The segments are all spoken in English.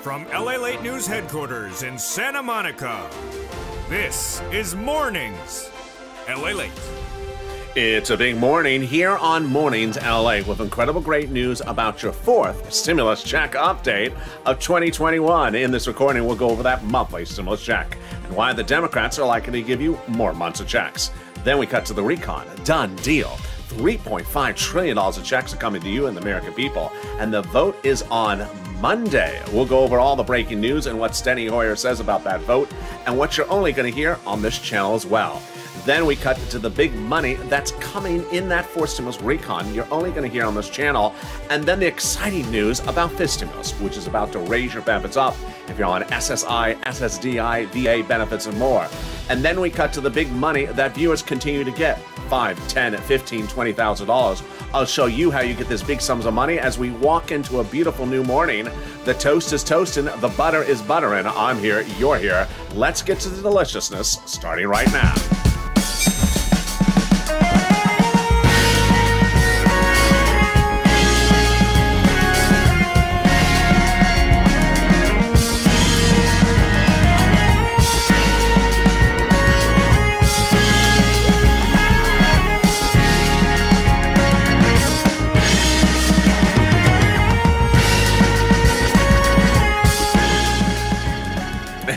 From LALATE News headquarters in Santa Monica, this is Mornings LALATE. It's a big morning here on Mornings LA with incredible great news about your fourth stimulus check update of 2021. In this recording, we'll go over that monthly stimulus check and why the Democrats are likely to give you more months of checks. Then we cut to the recon. Done deal. $3.5 trillion of checks are coming to you and the American people, and the vote is on Monday. We'll go over all the breaking news and what Steny Hoyer says about that vote and what you're only going to hear on this channel as well. Then we cut to the big money that's coming in that fourth stimulus recon you're only going to hear on this channel, and then the exciting news about this stimulus, which is about to raise your benefits up if you're on SSI, SSDI, VA benefits, and more. And then we cut to the big money that viewers continue to get. $5, $10, $15, $20,000. I'll show you how you get this big sums of money as we walk into a beautiful new morning. The toast is toasting, the butter is buttering. I'm here, you're here. Let's get to the deliciousness starting right now.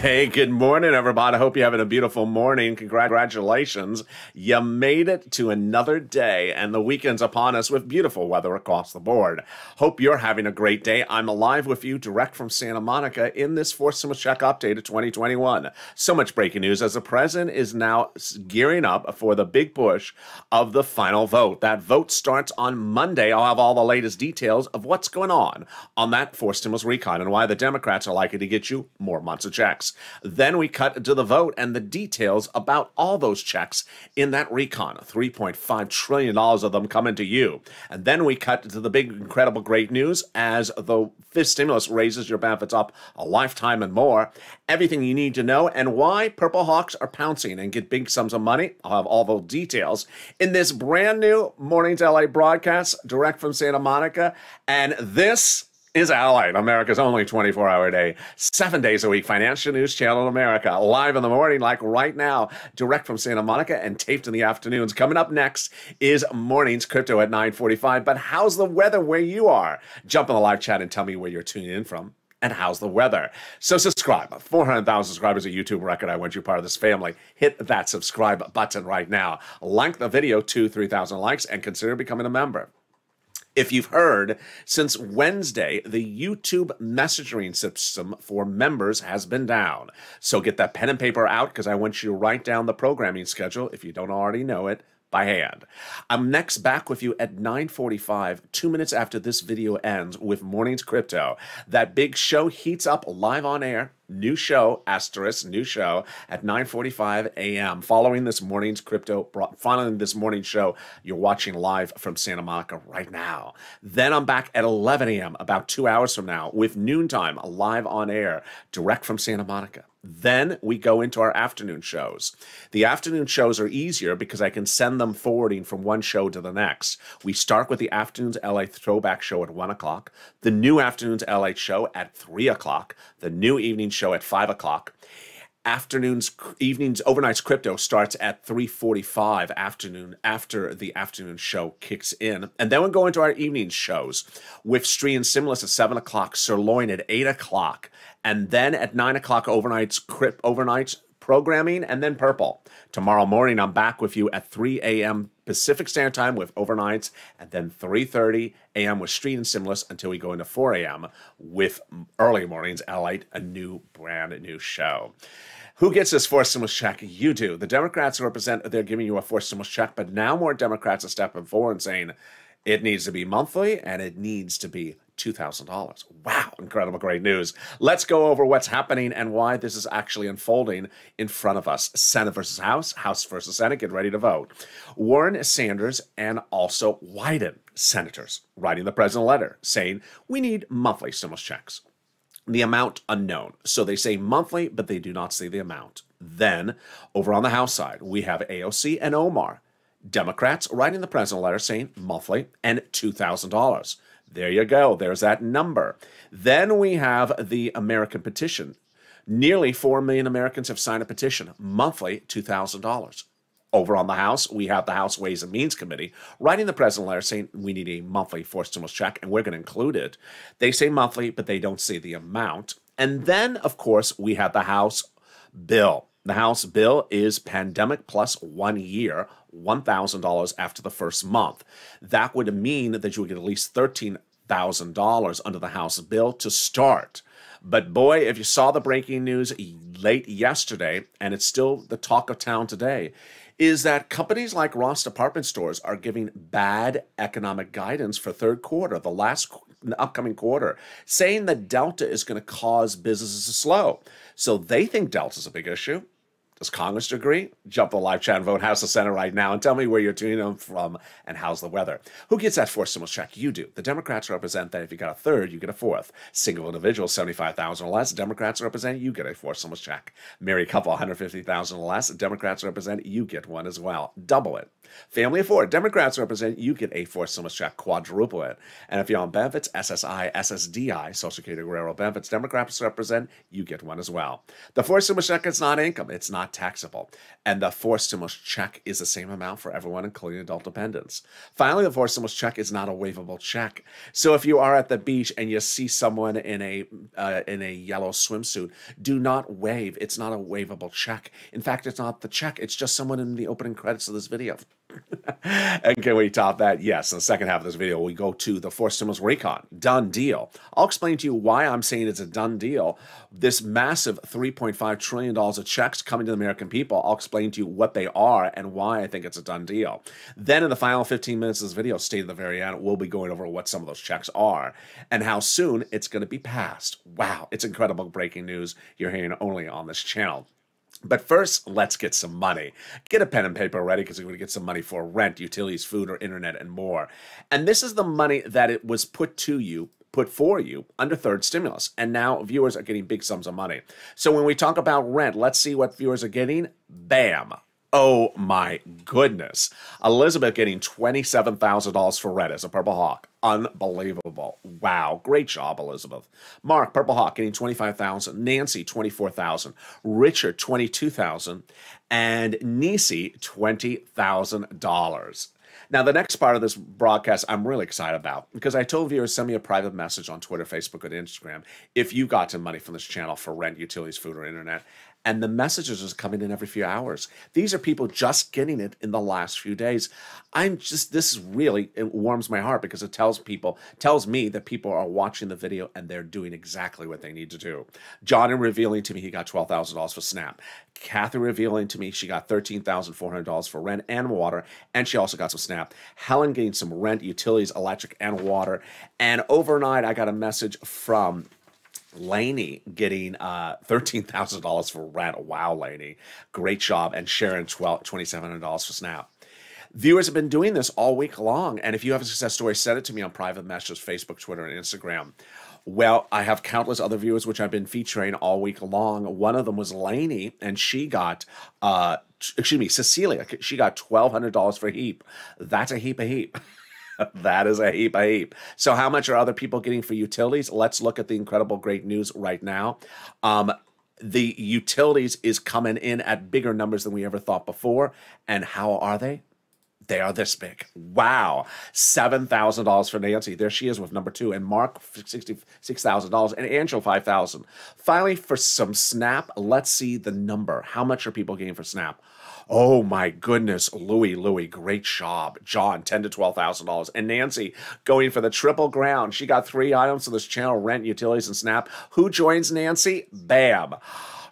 Hey, good morning, everybody. I hope you're having a beautiful morning. Congratulations. You made it to another day, and the weekend's upon us with beautiful weather across the board. Hope you're having a great day. I'm live with you direct from Santa Monica in this fourth stimulus check update of 2021. So much breaking news as the president is now gearing up for the big push of the final vote. That vote starts on Monday. I'll have all the latest details of what's going on that fourth stimulus recon and why the Democrats are likely to get you more months of checks. Then we cut to the vote and the details about all those checks in that recon. $3.5 trillion of them coming to you. And then we cut to the big, incredible, great news as the fifth stimulus raises your benefits up a lifetime and more. Everything you need to know and why Purple Hawks are pouncing and get big sums of money. I'll have all those details in this brand new Mornings LA broadcast direct from Santa Monica. And this is LALATE, America's only 24-hour day, 7 days a week financial news channel in America, live in the morning like right now, direct from Santa Monica and taped in the afternoons. Coming up next is Mornings Crypto at 9:45. But how's the weather where you are? Jump in the live chat and tell me where you're tuning in from. And how's the weather? So subscribe. 400,000 subscribers, a YouTube record. I want you part of this family. Hit that subscribe button right now. Like the video to 3,000 likes and consider becoming a member. If you've heard, since Wednesday, the YouTube messaging system for members has been down. So get that pen and paper out because I want you to write down the programming schedule, if you don't already know it, by hand. I'm next back with you at 9:45, 2 minutes after this video ends with Mornings Crypto. That big show heats up live on air. New show, asterisk, new show at 9:45 a.m. Following this morning's following this morning's show, you're watching live from Santa Monica right now. Then I'm back at 11 a.m., about 2 hours from now, with Noontime live on air, direct from Santa Monica. Then we go into our afternoon shows. The afternoon shows are easier because I can send them forwarding from one show to the next. We start with the Afternoons LA Throwback Show at 1 o'clock, the new Afternoons LA Show at 3 o'clock, the new Evening Show at 5 o'clock. Evenings, Overnights Crypto starts at 3:45 after the afternoon show kicks in. And then we go into our evening shows with Stree and Simless at 7 o'clock, Sirloin at 8 o'clock, and then at 9 o'clock, Overnights programming, and then Purple. Tomorrow morning, I'm back with you at 3 a.m. Pacific Standard Time with Overnights, and then 3:30 a.m. with Street and Simless until we go into 4 a.m. with Early Mornings LALATE, a brand new show. Who gets this fourth stimulus check? You do. The Democrats represent, they're giving you a fourth stimulus check, but now more Democrats are stepping forward and saying it needs to be monthly and it needs to be $2,000. Wow, incredible, great news. Let's go over what's happening and why this is actually unfolding in front of us. Senate versus House, House versus Senate, get ready to vote. Warren, Sanders, and also Wyden, senators, writing the president a letter saying we need monthly stimulus checks. The amount unknown. So they say monthly, but they do not say the amount. Then, over on the House side, we have AOC and Omar, Democrats writing the president a letter saying monthly and $2,000. There you go. There's that number. Then we have the American petition. Nearly 4 million Americans have signed a petition, monthly $2,000. Over on the House, we have the House Ways and Means Committee writing the president a letter saying we need a monthly forced stimulus check, and we're going to include it. They say monthly, but they don't say the amount. And then, of course, we have the House bill. The House bill is pandemic plus 1 year, $1,000 after the first month. That would mean that you would get at least $13,000 under the House bill to start. But boy, if you saw the breaking news late yesterday, and it's still the talk of town today, is that companies like Ross department stores are giving bad economic guidance for third quarter, the upcoming quarter, saying that Delta is going to cause businesses to slow. So they think Delta's a big issue. Does Congress agree? Jump the live chat and vote House or Senate right now and tell me where you're tuning in from and how's the weather. Who gets that forced stimulus check? You do. The Democrats represent that if you got a third, you get a fourth. Single individual, $75,000 or less. Democrats represent you get a forced stimulus check. Married couple, $150,000 or less. Democrats represent you get one as well. Double it. Family of four, Democrats represent you get a forced stimulus check. Quadruple it. And if you're on benefits, SSI, SSDI, Social Security Railroad benefits, Democrats represent you get one as well. The forced stimulus check is not income. It's not taxable. And the forced stimulus check is the same amount for everyone, including adult dependents. Finally, the forced stimulus check is not a waivable check. So if you are at the beach and you see someone in a yellow swimsuit, do not wave. It's not a waivable check. In fact, it's not the check. It's just someone in the opening credits of this video. And can we top that? Yes. In the second half of this video, we go to the forced stimulus recon. Done deal. I'll explain to you why I'm saying it's a done deal. This massive $3.5 trillion of checks coming to the American people, I'll explain to you what they are and why I think it's a done deal. Then in the final 15 minutes of this video, stay to the very end, we'll be going over what some of those checks are and how soon it's going to be passed. Wow. It's incredible breaking news you're hearing only on this channel. But first, let's get some money. Get a pen and paper ready because we're going to get some money for rent, utilities, food, or internet, and more. And this is the money that it was put for you under third stimulus. And now viewers are getting big sums of money. So when we talk about rent, let's see what viewers are getting. Bam. Oh my goodness. Elizabeth getting $27,000 for rent as a Purple Hawk. Unbelievable. Wow. Great job, Elizabeth. Mark, Purple Hawk, getting $25,000. Nancy, $24,000. Richard, $22,000. And Nisi, $20,000. Now, the next part of this broadcast I'm really excited about because I told viewers, send me a private message on Twitter, Facebook, and Instagram if you got some money from this channel for rent, utilities, food, or internet. And the messages are coming in every few hours. These are people just getting it in the last few days. This really, it warms my heart because it tells me that people are watching the video and they're doing exactly what they need to do. John revealing to me he got $12,000 for SNAP. Kathy revealing to me she got $13,400 for rent and water, and she also got some SNAP. Helen getting some rent, utilities, electric, and water. And overnight, I got a message from Lainey getting $13,000 for rent. Wow, Lainey. Great job. And Sharon, $2,700 for SNAP. Viewers have been doing this all week long. And if you have a success story, send it to me on private messages, Facebook, Twitter, and Instagram. Well, I have countless other viewers which I've been featuring all week long. One of them was Lainey, and she got, Cecilia. She got $1,200 for HEAP. That's a heap of HEAP. That is a heap of HEAP. So how much are other people getting for utilities? Let's look at the incredible great news right now. The utilities is coming in at bigger numbers than we ever thought before. And how are they? They are this big. Wow. $7,000 for Nancy. There she is with number 2. And Mark, $66,000. And Angela, $5,000. Finally, for some SNAP, let's see the number. How much are people getting for SNAP? Oh my goodness, Louie, great job. John, $10,000 to $12,000. And Nancy going for the triple ground. She got 3 items on this channel, rent, utilities, and SNAP. Who joins Nancy? Bam.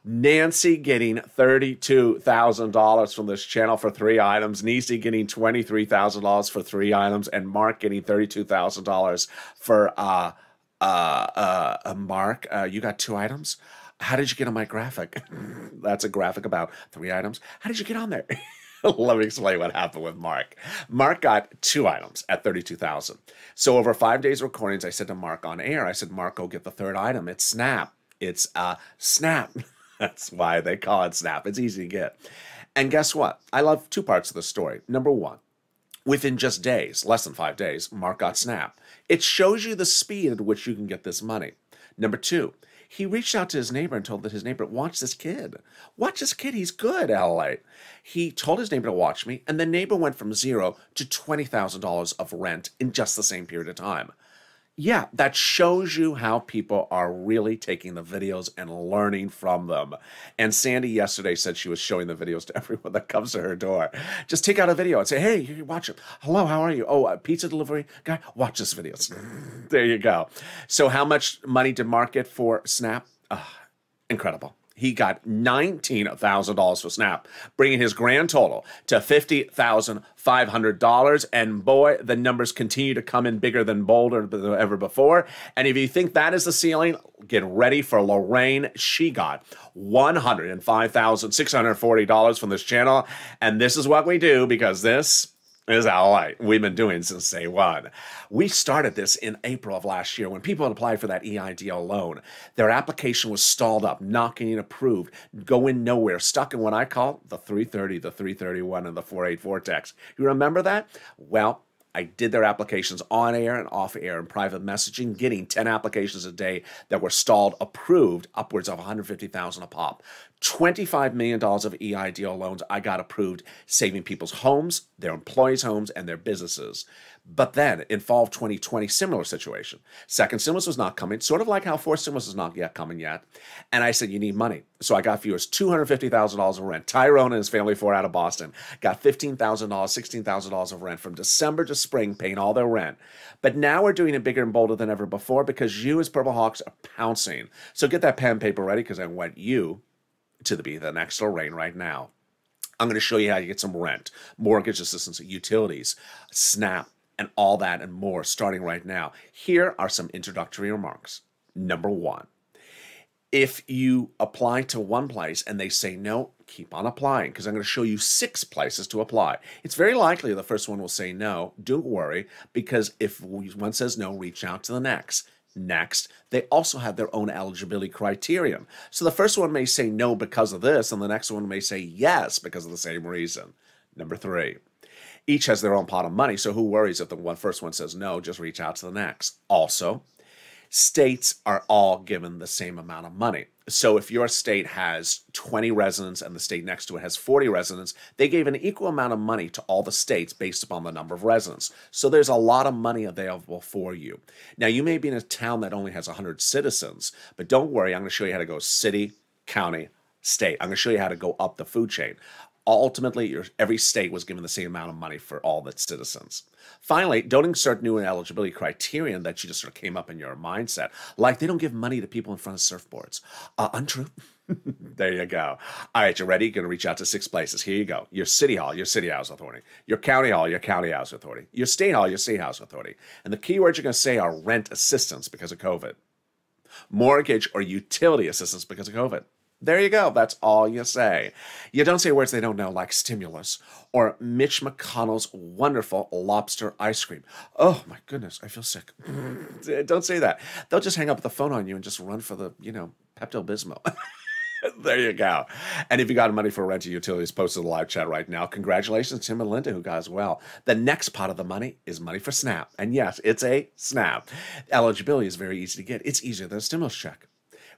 Nancy getting $32,000 from this channel for 3 items. Nisi getting $23,000 for 3 items. And Mark getting $32,000 for, Mark, you got 2 items? How did you get on my graphic? That's a graphic about 3 items. How did you get on there? Let me explain what happened with Mark. Mark got 2 items at $32,000. So over 5 days recordings, I said to Mark on air, I said, Mark, go get the 3rd item. It's SNAP. It's SNAP. That's why they call it SNAP. It's easy to get. And guess what? I love 2 parts of the story. Number 1, Within just days, less than 5 days, Mark got SNAP. It shows you the speed at which you can get this money. Number two, he reached out to his neighbor and told that his neighbor, watch this kid. Watch this kid, he's good, LA. He told his neighbor to watch me, and the neighbor went from zero to $20,000 of rent in just the same period of time. Yeah, that shows you how people are really taking the videos and learning from them. And Sandy yesterday said she was showing the videos to everyone that comes to her door. Just take out a video and say, hey, you watch it. Hello, how are you? Oh, a pizza delivery guy? Watch this video. There you go. So how much money did Mark get for SNAP? Incredible. He got $19,000 for SNAP, bringing his grand total to $50,500. And boy, the numbers continue to come in bigger than bolder than ever before. And if you think that is the ceiling, get ready for Lorraine. She got $105,640 from this channel. And this is what we do, because this is LA. We've been doing since day one. We started this in April of last year when people had applied for that EIDL loan. Their application was stalled up, not getting approved, going nowhere, stuck in what I call the 330, the 331, and the 484 text. You remember that? Well, I did their applications on air and off air and private messaging, getting 10 applications a day that were stalled, approved, upwards of $150,000 a pop. $25 million of EIDL loans I got approved, saving people's homes, their employees' homes, and their businesses. But then, in fall of 2020, similar situation. Second stimulus was not coming, sort of like how fourth stimulus is not yet coming yet. And I said, you need money. So I got viewers $250,000 of rent. Tyrone and his family, 4 out of Boston, got $15,000, $16,000 of rent from December to spring, paying all their rent. But now we're doing it bigger and bolder than ever before, because you as Purple Hawks are pouncing. So get that pen and paper ready, because I want you to be the next Lorraine right now. I'm going to show you how you get some rent, mortgage assistance, utilities, SNAP, and all that and more starting right now. Here are some introductory remarks. Number one, if you apply to one place and they say no, keep on applying, because I'm going to show you 6 places to apply. It's very likely the first one will say no. Don't worry, because if one says no, reach out to the next. Next, they also have their own eligibility criterion. So the first one may say no because of this, and the next one may say yes because of the same reason. Number 3, each has their own pot of money, so who worries if the first one says no? Just reach out to the next. Also, states are all given the same amount of money. So if your state has 20 residents and the state next to it has 40 residents, they gave an equal amount of money to all the states based upon the number of residents. So there's a lot of money available for you. Now, you may be in a town that only has 100 citizens, but don't worry, I'm going to show you how to go city, county, state. I'm going to show you how to go up the food chain. Ultimately, every state was given the same amount of money for all its citizens. Finally, don't insert new eligibility criterion that you just sort of came up in your mindset. Like they don't give money to people in front of surfboards. Untrue. There you go. All right, you ready? You're going to reach out to 6 places. Here you go. Your city hall, your city house authority. Your county hall, your county house authority. Your state hall, your state house authority. And the keywords you're going to say are rent assistance because of COVID. Mortgage or utility assistance because of COVID. There you go. That's all you say. You don't say words they don't know, like stimulus or Mitch McConnell's wonderful lobster ice cream. Oh, my goodness, I feel sick. Don't say that. They'll just hang up the phone on you and just run for the, Pepto-Bismol. There you go. And if you got money for rent or utilities, post in the live chat right now. Congratulations, Tim and Linda, who got as well. The next pot of the money is money for SNAP. And yes, it's a SNAP. Eligibility is very easy to get. It's easier than a stimulus check.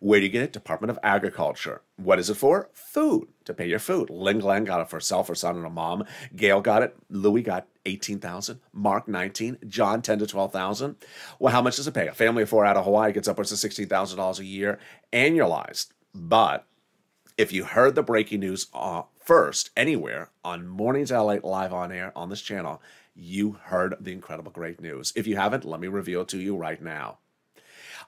Where do you get it? Department of Agriculture. What is it for? Food. To pay your food. Lynn Glenn got it for herself, her son, and her mom. Gail got it. Louis got $18,000. Mark, $19,000. John, $10,000 to $12,000. Well, how much does it pay? A family of 4 out of Hawaii gets upwards of $16,000 a year annualized. But if you heard the breaking news first anywhere on Mornings LA live on air on this channel, you heard the incredible great news. If you haven't, let me reveal it to you right now.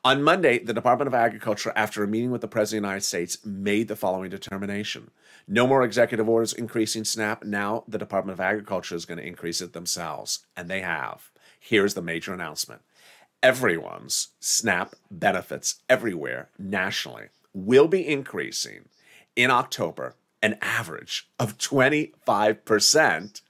On Monday, the Department of Agriculture, after a meeting with the President of the United States, made the following determination. No more executive orders increasing SNAP. Now the Department of Agriculture is going to increase it themselves, and they have. Here's the major announcement. Everyone's SNAP benefits everywhere nationally will be increasing in October an average of 25%,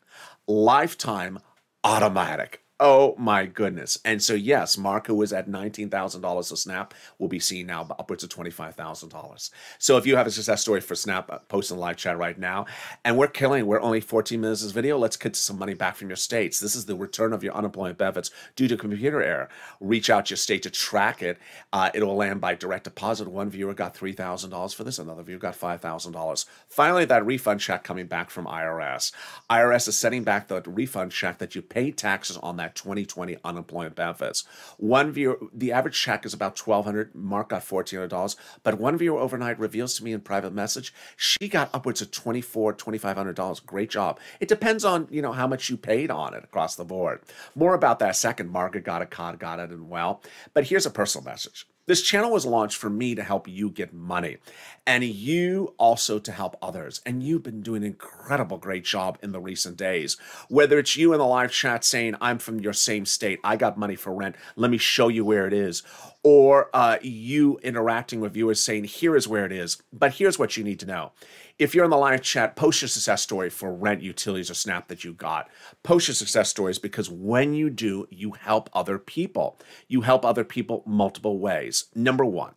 lifetime automatic. Oh my goodness. And so, yes, Mark, who was at $19,000 a snap, will be seeing now upwards of $25,000. So if you have a success story for Snap, post in the live chat right now. And we're killing, we're only 14 minutes this video. Let's get some money back from your states. This is the return of your unemployment benefits due to computer error. Reach out to your state to track it. It will land by direct deposit. One viewer got $3,000 for this. Another viewer got $5,000. Finally, that refund check coming back from IRS. IRS is sending back the refund check that you paid taxes on that 2020 unemployment benefits. One viewer, the average check is about $1,200. Mark got $1,400, but one viewer overnight reveals to me in private message she got upwards of $2,400, $2,500. Great job. It depends on how much you paid on it across the board. More about that second. Margaret got it, Cod got it, and well. But here's a personal message. This channel was launched for me to help you get money and you also to help others. And you've been doing an incredible, great job in the recent days. Whether it's you in the live chat saying, I'm from your same state, I got money for rent, let me show you where it is. Or you interacting with viewers saying, here is where it is, but here's what you need to know. If you're in the live chat, post your success story for rent, utilities, or SNAP that you got. Post your success stories because when you do, you help other people. You help other people multiple ways. Number one,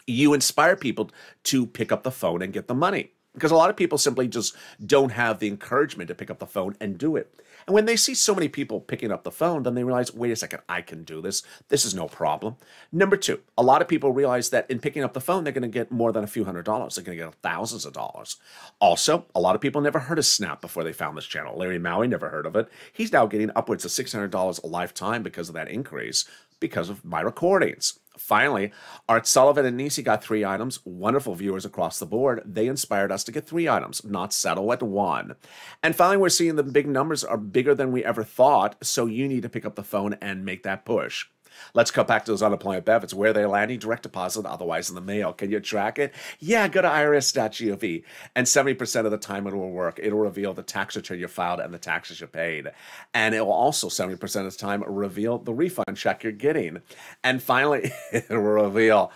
you inspire people to pick up the phone and get the money. Because a lot of people simply just don't have the encouragement to pick up the phone and do it. And when they see so many people picking up the phone, then they realize, wait a second, I can do this. This is no problem. Number two, a lot of people realize that in picking up the phone, they're going to get more than a few $100s. They're going to get thousands of dollars. Also, a lot of people never heard of Snap before they found this channel. Larry Maui never heard of it. He's now getting upwards of $600 a lifetime because of that increase, because of my recordings. Finally, Art Sullivan and Nisi got 3 items. Wonderful viewers across the board. They inspired us to get 3 items, not settle at 1. And finally, we're seeing the big numbers are bigger than we ever thought, so you need to pick up the phone and make that push. Let's go back to those unemployment benefits. Where they're landing, direct deposit, otherwise in the mail. Can you track it? Yeah, go to irs.gov. And 70% of the time it will work. It will reveal the tax return you filed and the taxes you paid. And it will also, 70% of the time, reveal the refund check you're getting. And finally, it will reveal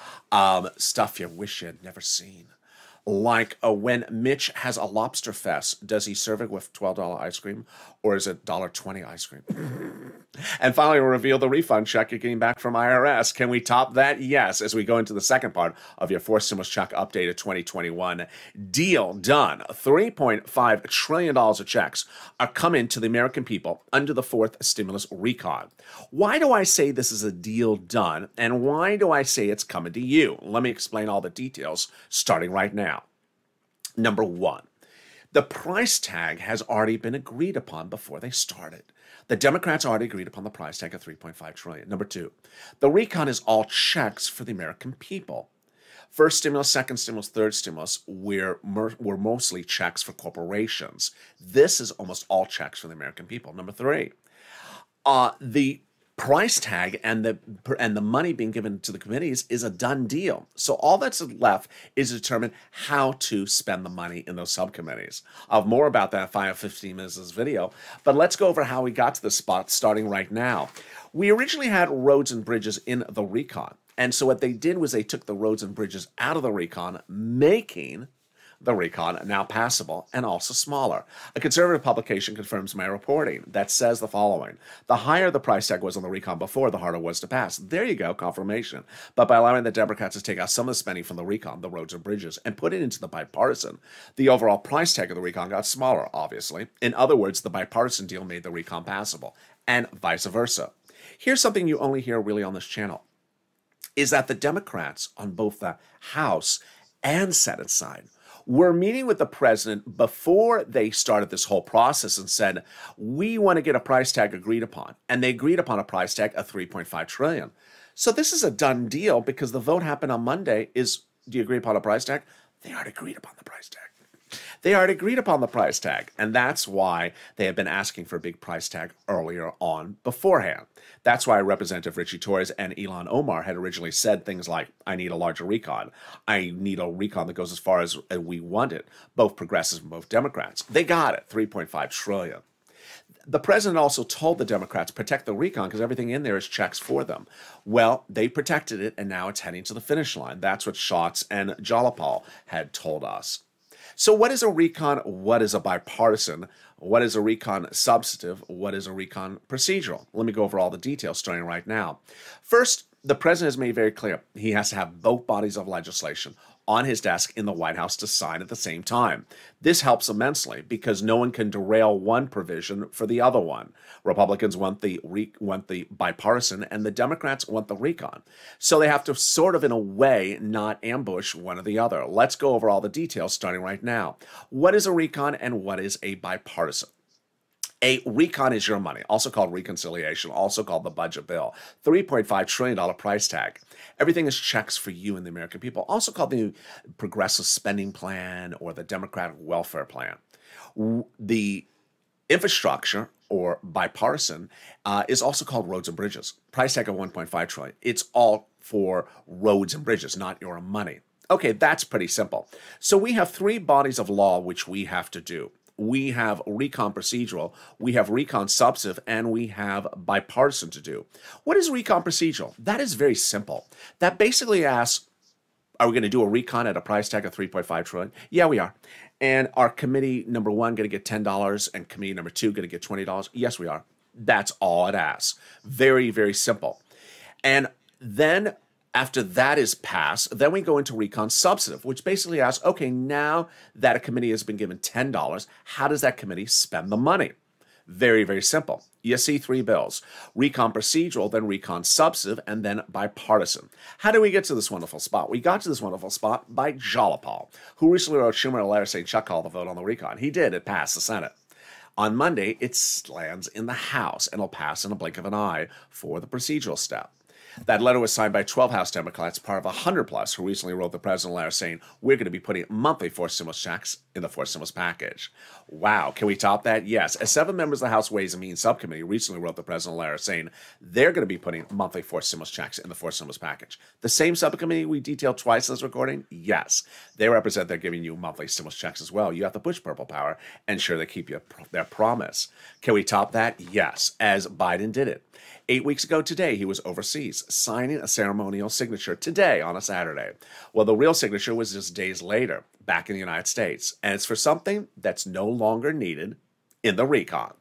stuff you wish you had never seen. Like when Mitch has a lobster fest, does he serve it with $12 ice cream or is it $1.20 ice cream? And finally, we'll reveal the refund check you're getting back from IRS. Can we top that? Yes, as we go into the second part of your fourth stimulus check update of 2021. Deal done. $3.5 trillion of checks are coming to the American people under the fourth stimulus recon. Why do I say this is a deal done? And why do I say it's coming to you? Let me explain all the details starting right now. Number one, the price tag has already been agreed upon before they started. The Democrats already agreed upon the price tag of $3.5 trillion. Number two, the recon is all checks for the American people. First stimulus, second stimulus, third stimulus were mostly checks for corporations. This is almost all checks for the American people. Number three, the price tag and the money being given to the committees is a done deal. So all that's left is to determine how to spend the money in those subcommittees. I'll have more about that in 5 or 15 minutes of this video, but let's go over how we got to this spot starting right now. We originally had roads and bridges in the recon. And so what they did was they took the roads and bridges out of the recon, making the recon now passable and also smaller. A conservative publication confirms my reporting that says the following: the higher the price tag was on the recon before, the harder it was to pass. There you go, confirmation. But by allowing the Democrats to take out some of the spending from the recon, the roads and bridges, and put it into the bipartisan, the overall price tag of the recon got smaller, obviously. In other words, the bipartisan deal made the recon passable, and vice versa. Here's something you only hear really on this channel, is that the Democrats on both the House and Senate side were meeting with the president before they started this whole process and said, we want to get a price tag agreed upon. And they agreed upon a price tag of $3.5 trillion. So this is a done deal because the vote happened on Monday. Do you agree upon a price tag? They already agreed upon the price tag. They already agreed upon the price tag, and that's why they have been asking for a big price tag earlier on beforehand. That's why Representative Richie Torres and Ilhan Omar had originally said things like, I need a larger recon. I need a recon that goes as far as we want it, both progressives and both Democrats. They got it, $3.5 trillion. The president also told the Democrats, protect the recon because everything in there is checks for them. Well, they protected it, and now it's heading to the finish line. That's what Schatz and Jalapal had told us. So what is a recon? What is a bipartisan? What is a recon substantive? What is a recon procedural? Let me go over all the details starting right now. First, the president has made very clear he has to have both bodies of legislation on his desk in the White House to sign at the same time. This helps immensely because no one can derail one provision for the other one. Republicans want the bipartisan and the Democrats want the recon. So they have to sort of, in a way, not ambush one or the other. Let's go over all the details starting right now. What is a recon and what is a bipartisan? A recon is your money, also called reconciliation, also called the budget bill. $3.5 trillion price tag. Everything is checks for you and the American people, also called the progressive spending plan or the Democratic welfare plan. The infrastructure, or bipartisan, is also called roads and bridges. Price tag of $1.5 trillion. It's all for roads and bridges, not your money. Okay, that's pretty simple. So we have three bodies of law which we have to do. We have recon procedural, we have recon substantive, and we have bipartisan to do. What is recon procedural? That is very simple. That basically asks, are we going to do a recon at a price tag of $3.5 trillion? Yeah, we are. And are committee number one going to get $10 and committee number two going to get $20? Yes, we are. That's all it asks. Very, very simple. And then after that is passed, then we go into recon substantive, which basically asks, okay, now that a committee has been given $10, how does that committee spend the money? Very, very simple. You see three bills: recon procedural, then recon substantive, and then bipartisan. How do we get to this wonderful spot? We got to this wonderful spot by Jalopal, who recently wrote Schumer a letter saying Chuck called the vote on the recon. He did. It passed the Senate. On Monday, it lands in the House, and it'll pass in a blink of an eye for the procedural step. That letter was signed by 12 House Democrats, part of 100 plus, who recently wrote the president a letter saying, we're going to be putting monthly forced stimulus checks in the forced stimulus package. Wow, can we top that? Yes. As 7 members of the House Ways and Means Subcommittee recently wrote the president a letter saying they're going to be putting monthly forced stimulus checks in the forced stimulus package. The same subcommittee we detailed twice in this recording? Yes. They represent they're giving you monthly stimulus checks as well. You have to push purple power and ensure they keep their promise. Can we top that? Yes, as Biden did it. 8 weeks ago today, he was overseas, signing a ceremonial signature today on a Saturday. Well, the real signature was just days later, back in the United States, and it's for something that's no longer needed in the recon.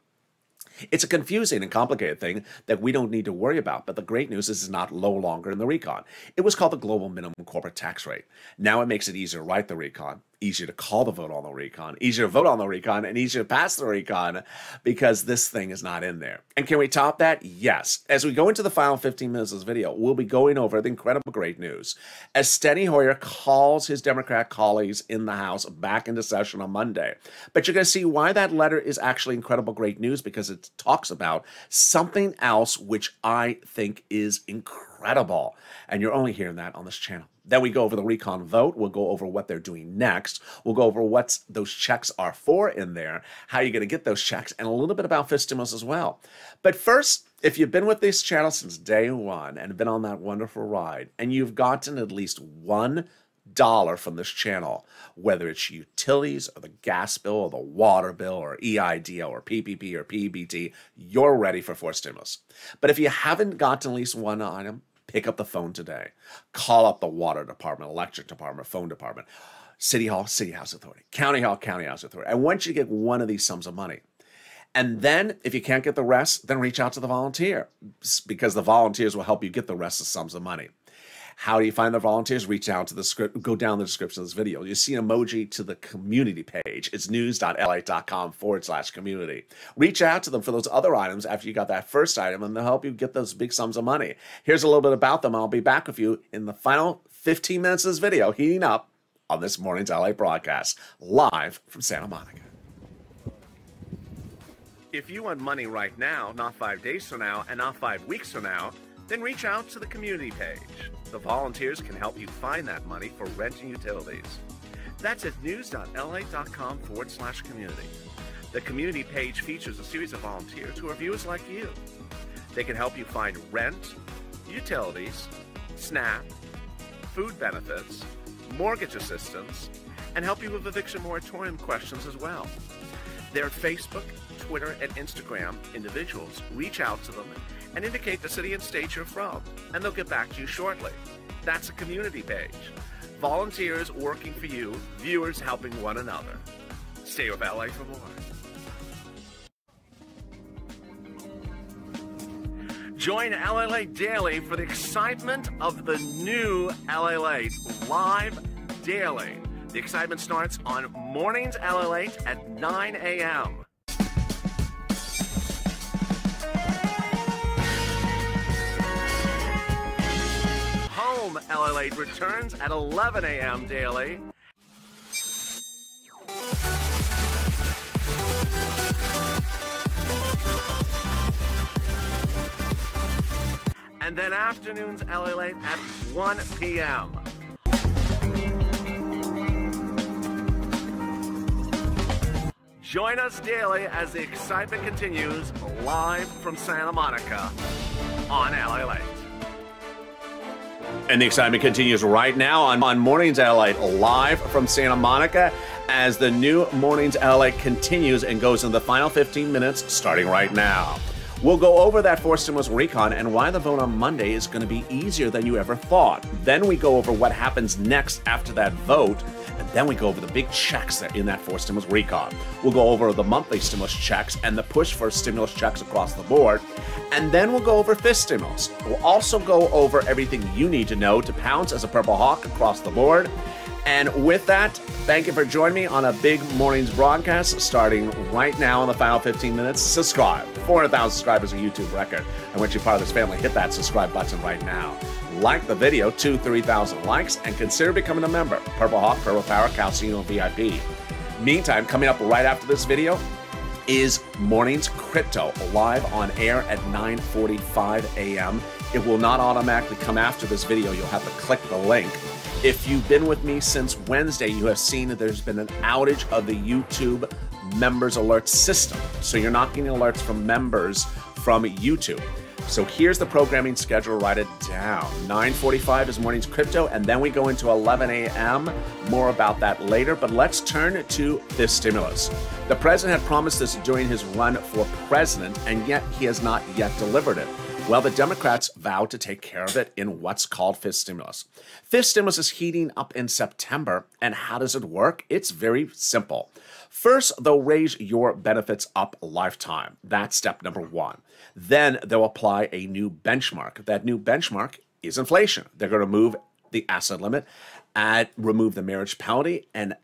It's a confusing and complicated thing that we don't need to worry about, but the great news is it's not no longer in the recon. It was called the global minimum corporate tax rate. Now it makes it easier to write the recon, easier to call the vote on the recon, easier to vote on the recon, and easier to pass the recon because this thing is not in there. And can we top that? Yes. As we go into the final 15 minutes of this video, we'll be going over the incredible great news. As Steny Hoyer calls his Democrat colleagues in the House back into session on Monday. But you're going to see why that letter is actually incredible great news, because it talks about something else which I think is incredible. And you're only hearing that on this channel. Then we go over the recon vote. We'll go over what they're doing next. We'll go over what those checks are for in there, how you're going to get those checks, and a little bit about fifth stimulus as well. But first, if you've been with this channel since day one and been on that wonderful ride, and you've gotten at least $1 from this channel, whether it's utilities or the gas bill or the water bill or EIDL or PPP or PBT, you're ready for forced stimulus. But if you haven't gotten at least one item, pick up the phone today. Call up the water department, electric department, phone department, city hall, city house authority, county hall, county house authority. I want you to get one of these sums of money. And then if you can't get the rest, then reach out to the volunteer, because the volunteers will help you get the rest of the sums of money. How do you find the volunteers? Reach out to the script, go down the description of this video. You see an emoji to the community page. It's news.lalate.com/community. Reach out to them for those other items after you got that first item, and they'll help you get those big sums of money. Here's a little bit about them. I'll be back with you in the final 15 minutes of this video, heating up on this morning's LA broadcast, live from Santa Monica. If you want money right now, not 5 days from now, and not 5 weeks from now, then reach out to the community page. The volunteers can help you find that money for rent and utilities. That's at news.lalate.com/community. The community page features a series of volunteers who are viewers like you. They can help you find rent, utilities, SNAP, food benefits, mortgage assistance, and help you with eviction moratorium questions as well. They're Facebook, Twitter, and Instagram individuals. Reach out to them and indicate the city and state you're from, and they'll get back to you shortly. That's a community page. Volunteers working for you, viewers helping one another. Stay with LA for more. Join LALATE Daily for the excitement of the new LALATE live daily. The excitement starts on Mornings LALATE at 9 a.m. Home LALATE returns at 11 a.m. daily. And then afternoons LALATE at 1 p.m. Join us daily as the excitement continues live from Santa Monica on LALATE. And the excitement continues right now on Mornings LALATE live from Santa Monica as the new Mornings LALATE continues and goes in the final 15 minutes starting right now. We'll go over that fourth stimulus recon and why the vote on Monday is going to be easier than you ever thought. Then we go over what happens next after that vote, and then we go over the big checks that in that fourth stimulus recon. We'll go over the monthly stimulus checks and the push for stimulus checks across the board, and then we'll go over fifth stimulus. We'll also go over everything you need to know to pounce as a Purple Hawk across the board. And with that, thank you for joining me on a big morning's broadcast starting right now in the final 15 minutes. Subscribe. 400,000 subscribers, a YouTube record. And once you're part of this family, hit that subscribe button right now. Like the video, 3,000 likes, and consider becoming a member. Purple Hawk, Purple Power, Calcino VIP. Meantime, coming up right after this video is Mornings Crypto, live on air at 9:45 a.m. It will not automatically come after this video. You'll have to click the link. If you've been with me since Wednesday, you have seen that there's been an outage of the YouTube members alert system. So you're not getting alerts from members from YouTube. So here's the programming schedule. Write it down. 9:45 is Mornings Crypto, and then we go into 11 a.m. More about that later, but let's turn to this stimulus. The president had promised this during his run for president, and yet he has not yet delivered it. Well, the Democrats vowed to take care of it in what's called fifth stimulus. Fifth stimulus is heating up in September, and how does it work? It's very simple. First, they'll raise your benefits up a lifetime. That's step number one. Then they'll apply a new benchmark. That new benchmark is inflation. They're going to move the asset limit, remove the marriage penalty, and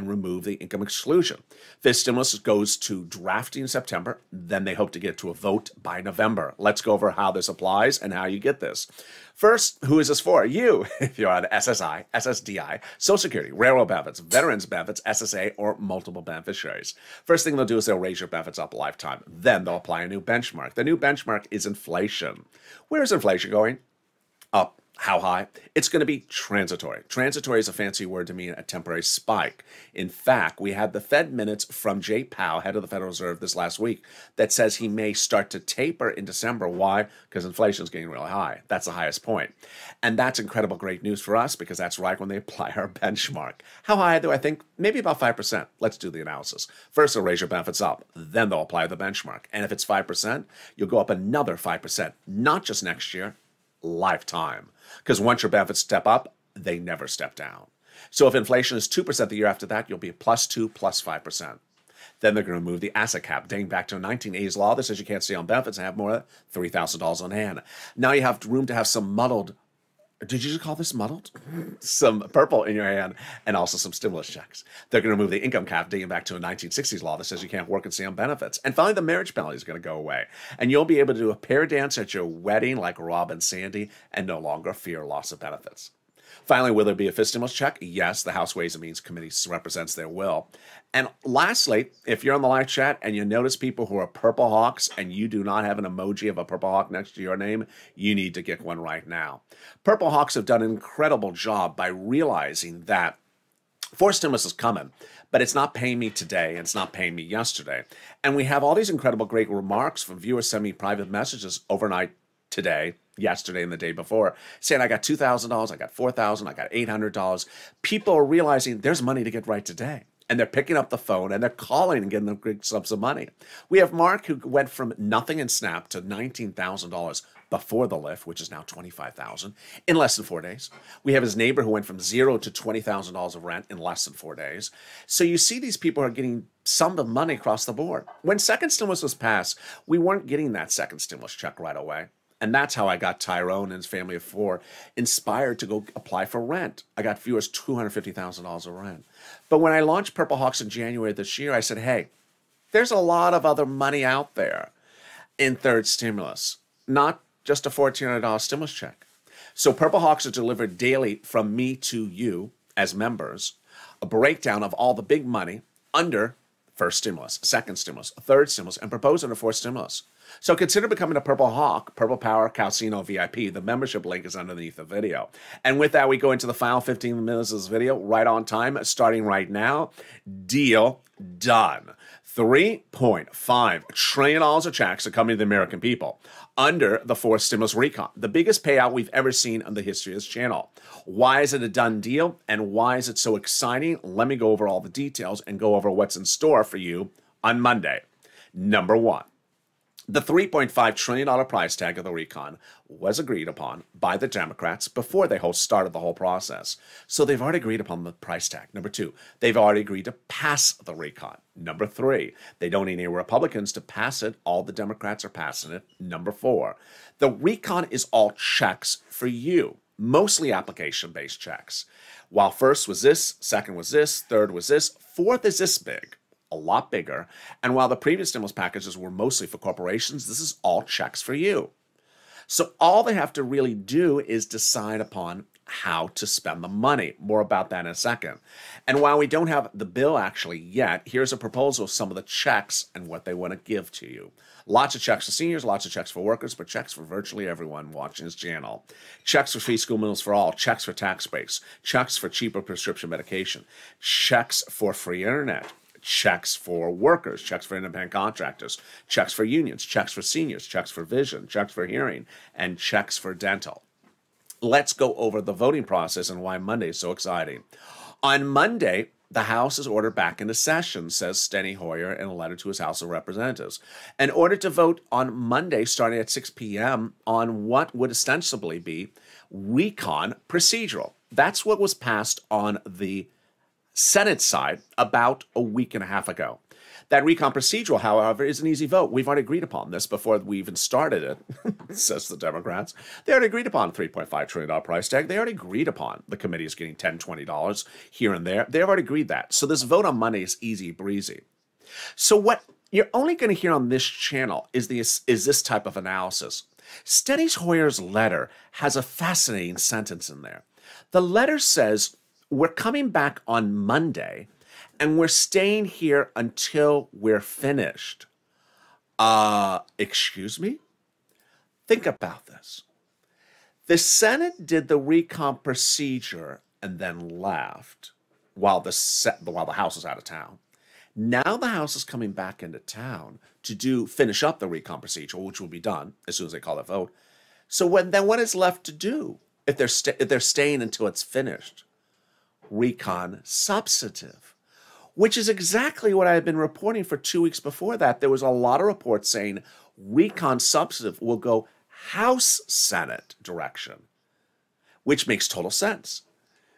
remove the income exclusion. Fifth stimulus goes to drafting in September. Then they hope to get to a vote by November. Let's go over how this applies and how you get this. First, who is this for? You, if you're on SSI, SSDI, Social Security, railroad benefits, veterans benefits, SSA, or multiple beneficiaries. First thing they'll do is they'll raise your benefits up a lifetime. Then they'll apply a new benchmark. The new benchmark is inflation. Where is inflation going? Up. How high? It's going to be transitory. Transitory is a fancy word to mean a temporary spike. In fact, we had the Fed minutes from Jay Powell, head of the Federal Reserve, this last week that says he may start to taper in December. Why? Because inflation is getting really high. That's the highest point. And that's incredible great news for us because that's right when they apply our benchmark. How high do I think? Maybe about 5%. Let's do the analysis. First, they'll raise your benefits up. Then they'll apply the benchmark. And if it's 5%, you'll go up another 5%, not just next year, lifetime. Because once your benefits step up, they never step down. So if inflation is 2% the year after that, you'll be +2, +5%. Then they're going to move the asset cap, dating back to a 1980s law that says you can't stay on benefits and have more than $3,000 on hand. Now you have room to have some muddled, did you just call this muddled? Some purple in your hand, and also some stimulus checks. They're going to move the income cap dating back to a 1960s law that says you can't work and stay on benefits. And finally, the marriage penalty is going to go away. And you'll be able to do a pair dance at your wedding like Rob and Sandy and no longer fear loss of benefits. Finally, will there be a fifth stimulus check? Yes, the House Ways and Means Committee represents their will. And lastly, if you're on the live chat and you notice people who are Purple Hawks and you do not have an emoji of a Purple Hawk next to your name, you need to get one right now. Purple Hawks have done an incredible job by realizing that fourth stimulus is coming, but it's not paying me today and it's not paying me yesterday. And we have all these incredible great remarks from viewers sending me private messages overnight today, yesterday, and the day before, saying I got $2,000, I got $4,000, I got $800. People are realizing there's money to get right today. And they're picking up the phone and they're calling and getting them big sums of money. We have Mark who went from nothing in Snap to $19,000 before the lift, which is now $25,000 in less than 4 days. We have his neighbor who went from $0 to $20,000 of rent in less than 4 days. So you see these people are getting some of money across the board. When second stimulus was passed, we weren't getting that second stimulus check right away. And that's how I got Tyrone and his family of 4 inspired to go apply for rent. I got viewers $250,000 of rent. But when I launched Purple Hawks in January this year, I said, hey, there's a lot of other money out there in third stimulus, not just a $1,400 stimulus check. So Purple Hawks is delivered daily from me to you as members, a breakdown of all the big money under first stimulus, second stimulus, third stimulus, and proposed under fourth stimulus. So consider becoming a Purple Hawk, Purple Power Calcino VIP. The membership link is underneath the video. And with that, we go into the final 15 minutes of this video, right on time, starting right now. Deal done. $3.5 trillion of checks are coming to the American people under the fourth stimulus recon, the biggest payout we've ever seen in the history of this channel. Why is it a done deal, and why is it so exciting? Let me go over all the details and go over what's in store for you on Monday. Number one, the $3.5 trillion price tag of the recon was agreed upon by the Democrats before they started the whole process. So they've already agreed upon the price tag. Number two, they've already agreed to pass the recon. Number three, they don't need any Republicans to pass it. All the Democrats are passing it. Number four, the recon is all checks for you, mostly application-based checks. While first was this, second was this, third was this, fourth is this big. A lot bigger. And while the previous stimulus packages were mostly for corporations, this is all checks for you. So all they have to really do is decide upon how to spend the money. More about that in a second. And while we don't have the bill actually yet, here's a proposal of some of the checks and what they want to give to you. Lots of checks for seniors, lots of checks for workers, but checks for virtually everyone watching this channel. Checks for free school meals for all, checks for tax breaks, checks for cheaper prescription medication, checks for free internet, checks for workers, checks for independent contractors, checks for unions, checks for seniors, checks for vision, checks for hearing, and checks for dental. Let's go over the voting process and why Monday is so exciting. On Monday, the House is ordered back into session, says Steny Hoyer in a letter to his House of Representatives, in order to vote on Monday starting at 6 p.m. on what would ostensibly be recon procedural. That's what was passed on the Senate side about a week and a half ago. That recon procedural, however, is an easy vote. We've already agreed upon this before we even started it, says the Democrats. They already agreed upon a $3.5 trillion price tag. They already agreed upon the committee is getting $10, $20 here and there. They've already agreed that. So this vote on Monday is easy breezy. So what you're only going to hear on this channel is this type of analysis. Steny Hoyer's letter has a fascinating sentence in there. The letter says, we're coming back on Monday, and we're staying here until we're finished. Excuse me? Think about this. The Senate did the recon procedure and then left while the House was out of town. Now the House is coming back into town to finish up the recon procedure, which will be done as soon as they call that vote. So then what is left to do if they're staying until it's finished? Recon substantive, which is exactly what I had been reporting for 2 weeks before that. There was a lot of reports saying recon substantive will go House Senate direction, which makes total sense.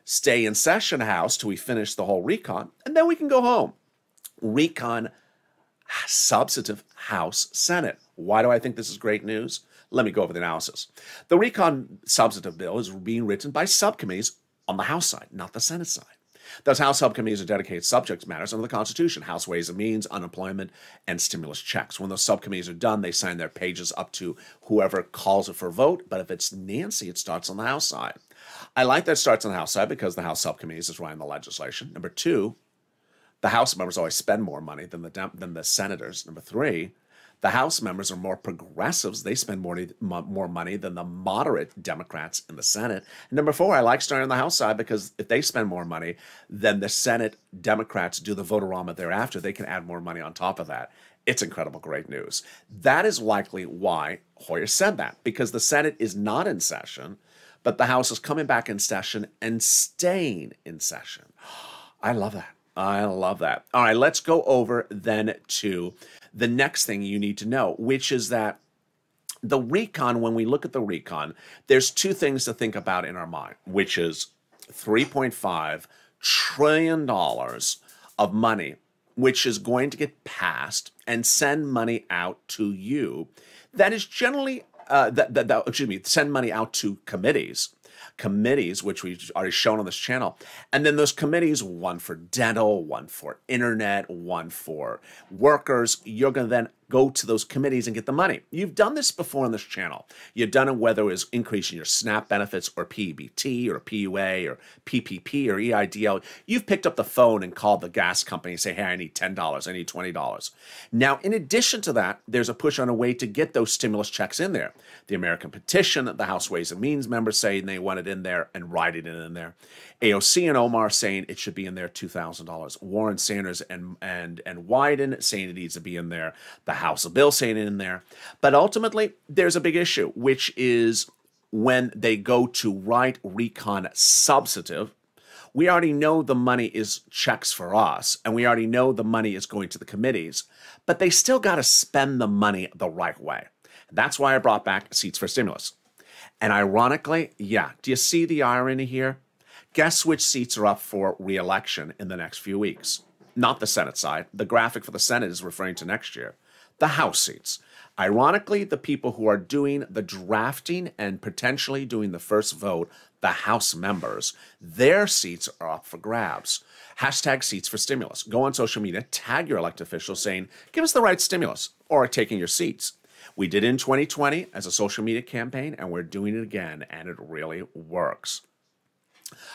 Stay in session, House, till we finish the whole recon, and then we can go home. Recon substantive, House Senate. Why do I think this is great news? Let me go over the analysis. The recon substantive bill is being written by subcommittees on the House side, not the Senate side. Those House subcommittees are dedicated subject matters under the Constitution, House Ways and Means, unemployment, and stimulus checks. When those subcommittees are done, they sign their pages up to whoever calls it for a vote, but if it's Nancy, it starts on the House side. I like that it starts on the House side because the House subcommittees is writing the legislation. Number two, the House members always spend more money than the senators. Number three, the House members are more progressives. They spend more money than the moderate Democrats in the Senate. And number four, I like starting on the House side because if they spend more money than the Senate Democrats do the vote-a-rama thereafter, they can add more money on top of that. It's incredible, great news. That is likely why Hoyer said that, because the Senate is not in session, but the House is coming back in session and staying in session. I love that. I love that. All right, let's go over then to the next thing you need to know, which is that The recon, when we look at the recon, there's two things to think about in our mind, which is $3.5 trillion of money, which is going to get passed and send money out to you. That is generally, send money out to committees, which we've already shown on this channel. And then those committees, one for dental, one for internet, one for workers, you're going to then go to those committees and get the money. You've done this before on this channel. You've done it whether it was increasing your SNAP benefits or PBT or PUA or PPP or EIDL. You've picked up the phone and called the gas company and say, hey, I need $10, I need $20. Now, in addition to that, there's a push on a way to get those stimulus checks in there. The American Petition, the House Ways and Means members saying they want it in there and writing it in there. AOC and Omar saying it should be in there $2,000. Warren, Sanders, and Wyden saying it needs to be in there. The House bill saying it in there. But ultimately, there's a big issue, which is when they go to write recon substantive, we already know the money is checks for us, and we already know the money is going to the committees, but they still got to spend the money the right way. That's why I brought back seats for stimulus. And ironically, yeah, do you see the irony here? Guess which seats are up for re-election in the next few weeks? Not the Senate side. The graphic for the Senate is referring to next year. The House seats. Ironically, the people who are doing the drafting and potentially doing the first vote, the House members, their seats are up for grabs. Hashtag seats for stimulus. Go on social media, tag your elected officials saying, give us the right stimulus, or taking your seats. We did it in 2020 as a social media campaign, and we're doing it again, and it really works.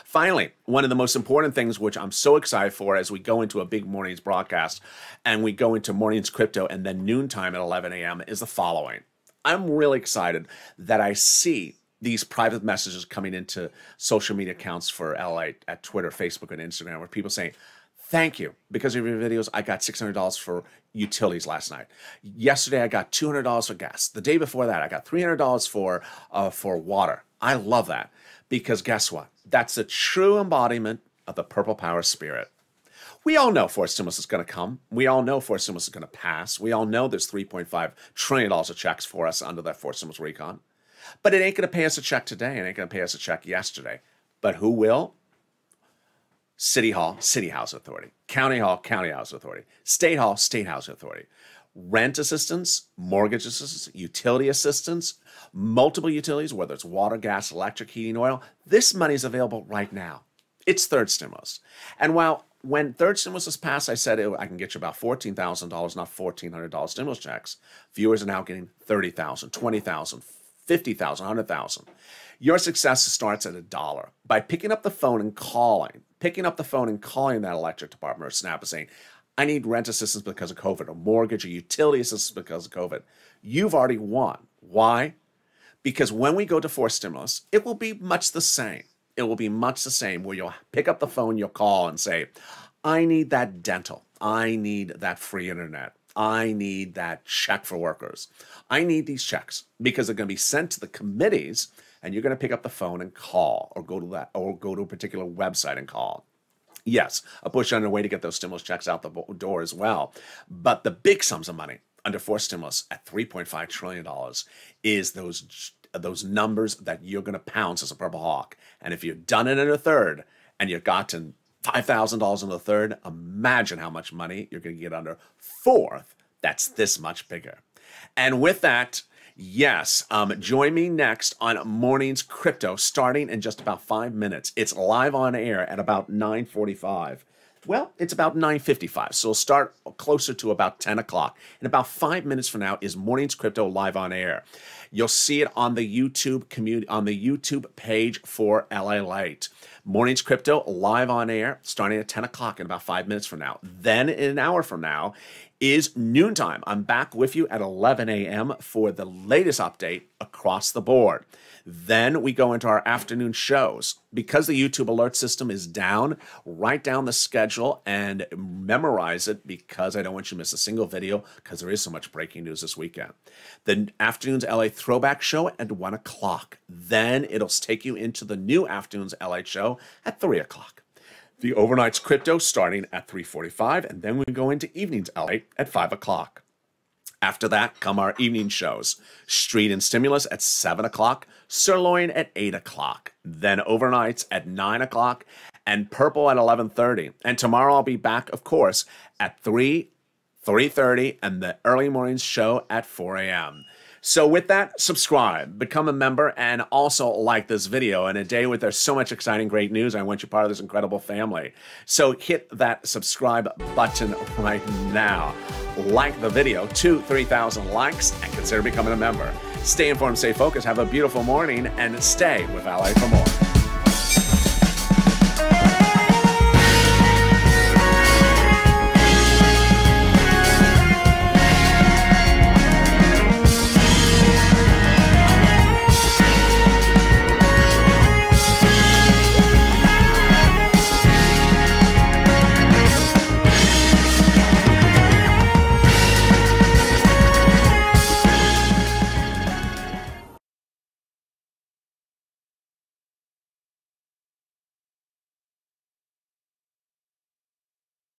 Finally, one of the most important things, which I'm so excited for as we go into a big morning's broadcast and we go into morning's crypto and then noontime at 11 a.m. is the following. I'm really excited that I see these private messages coming into social media accounts for LA at Twitter, Facebook, and Instagram where people saying, thank you. Because of your videos, I got $600 for utilities last night. Yesterday, I got $200 for gas. The day before that, I got $300 for water. I love that because guess what? That's a true embodiment of the purple power spirit. We all know fourth stimulus is going to come. We all know fourth stimulus is going to pass. We all know there's $3.5 trillion of checks for us under that fourth stimulus recon. But it ain't going to pay us a check today. It ain't going to pay us a check yesterday. But who will? City Hall, City Housing Authority. County Hall, County Housing Authority. State Hall, State Housing Authority. Rent assistance, mortgage assistance, utility assistance, multiple utilities, whether it's water, gas, electric, heating, oil. This money is available right now. It's third stimulus. And while when third stimulus was passed, I said I can get you about $14,000, not $1,400 stimulus checks. Viewers are now getting $30,000, $20,000, $50,000, $100,000. Your success starts at $1 by picking up the phone and calling that electric department or SNAP and saying, I need rent assistance because of COVID, or mortgage or utility assistance because of COVID. You've already won. Why? Because when we go to fourth stimulus, it will be much the same. It will be much the same where you'll pick up the phone, you'll call and say, I need that dental. I need that free internet. I need that check for workers. I need these checks because they're going to be sent to the committees and you're going to pick up the phone and call or go to a particular website and call. Yes, a push on the way to get those stimulus checks out the door as well. But the big sums of money under fourth stimulus at $3.5 trillion is those numbers that you're going to pounce as a purple hawk. And if you've done it in a third and you've gotten $5,000 in the third, imagine how much money you're going to get under fourth. That's this much bigger. And with that, yes, join me next on Morning's Crypto starting in just about 5 minutes. It's live on air at about 9:45. Well, it's about 9:55, so we'll start closer to about 10 o'clock. In about 5 minutes from now is Morning's Crypto live on air. You'll see it on the YouTube page for LALATE. Morning's Crypto live on air starting at 10 o'clock in about 5 minutes from now. Then in an hour from now is noontime. I'm back with you at 11 a.m. for the latest update across the board. Then we go into our afternoon shows. Because the YouTube alert system is down, write down the schedule and memorize it because I don't want you to miss a single video because there is so much breaking news this weekend. The afternoon's LA Throwback Show at 1 o'clock. Then it'll take you into the new afternoon's LA show at 3 o'clock. The overnight's crypto starting at 3:45, and then we go into evening's LA at 5 o'clock. After that come our evening shows, Street and Stimulus at 7 o'clock, Sirloin at 8 o'clock, then overnights at 9 o'clock, and Purple at 11:30. And tomorrow I'll be back, of course, at 3, 3:30, and the early mornings show at 4 a.m. So with that, subscribe, become a member, and also like this video. In a day where there's so much exciting, great news, I want you part of this incredible family. So hit that subscribe button right now. Like the video, 3,000 likes, and consider becoming a member. Stay informed, stay focused, have a beautiful morning, and stay with LA for more.